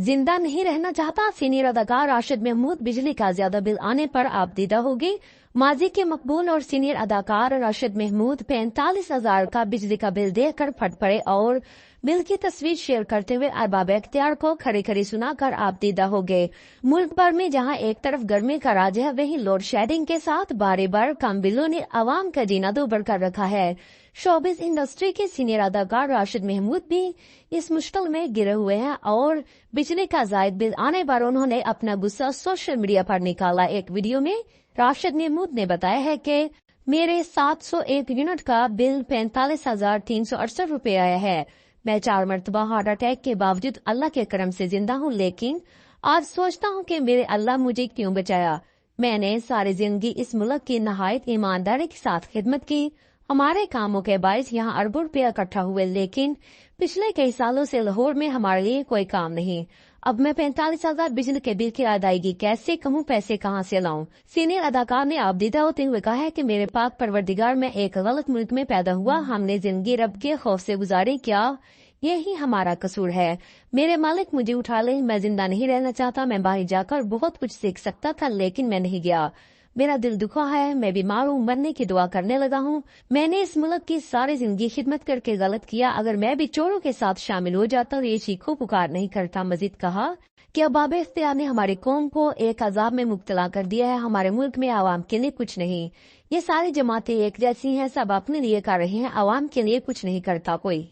जिंदा नहीं रहना चाहता। सीनियर अदाकार राशिद महमूद बिजली का ज्यादा बिल आने पर आपदीदा होगी। माजी के मकबूल और सीनियर अदाकार राशिद महमूद 45,000 का बिजली का बिल देकर फट पड़े और बिल की तस्वीर शेयर करते हुए अरबाब इख्तियार को खड़ी खड़ी सुनाकर आपदीदा हो गए। मुल्क भर में जहां एक तरफ गर्मी का राज है, वहीं लोड शेडिंग के साथ बारे बार कम बिलों ने आवाम का जीना दूभर कर रखा है। शोबिस इंडस्ट्री के सीनियर अदाकार राशिद महमूद भी इस मुश्किल में गिरे हुए हैं और बिजली का जायद बिल आने पर उन्होंने अपना गुस्सा सोशल मीडिया पर निकाला। एक वीडियो में राशिद महमूद ने बताया है कि मेरे 701 यूनिट का बिल 45,368 रुपए आया है। मैं 4 मरतबा हार्ट अटैक के बावजूद अल्लाह के करम से जिंदा हूँ, लेकिन आज सोचता हूँ कि मेरे अल्लाह मुझे क्यों बचाया। मैंने सारी जिंदगी इस मुल्क की नहायत ईमानदारी के साथ खिदमत की। हमारे कामों के बायस यहाँ अरबों रुपया इकट्ठा हुए, लेकिन पिछले कई सालों से लाहौर में हमारे लिए कोई काम नहीं। अब मैं 45,000 बिजली के बिल की अदायगी कैसे कहूँ, पैसे कहाँ से लाऊं। सीनियर अदाकार ने आपदीदा होते हुए कहा है कि मेरे पाक परवरदिगार में एक गलत मुल्क में पैदा हुआ, हमने जिंदगी रब के खौफ से गुजारी, क्या यही हमारा कसूर है। मेरे मालिक मुझे उठा ले, मैं जिंदा नहीं रहना चाहता। मैं बाहर जाकर बहुत कुछ सीख सकता था, लेकिन मैं नहीं गया। मेरा दिल दुखा है, मैं बीमार हूँ, मरने की दुआ करने लगा हूँ। मैंने इस मुल्क की सारी जिंदगी खिदमत करके गलत किया। अगर मैं भी चोरों के साथ शामिल हो जाता तो ये चीखो पुकार नहीं करता। मजीद कहा कि अरबाब इख्तियार ने हमारी कौम को एक अजाब में मुब्तला कर दिया है। हमारे मुल्क में आवाम के लिए कुछ नहीं। ये सारी जमातें एक जैसी हैं, सब अपने लिए कर रहे हैं, आवाम के लिए कुछ नहीं करता कोई।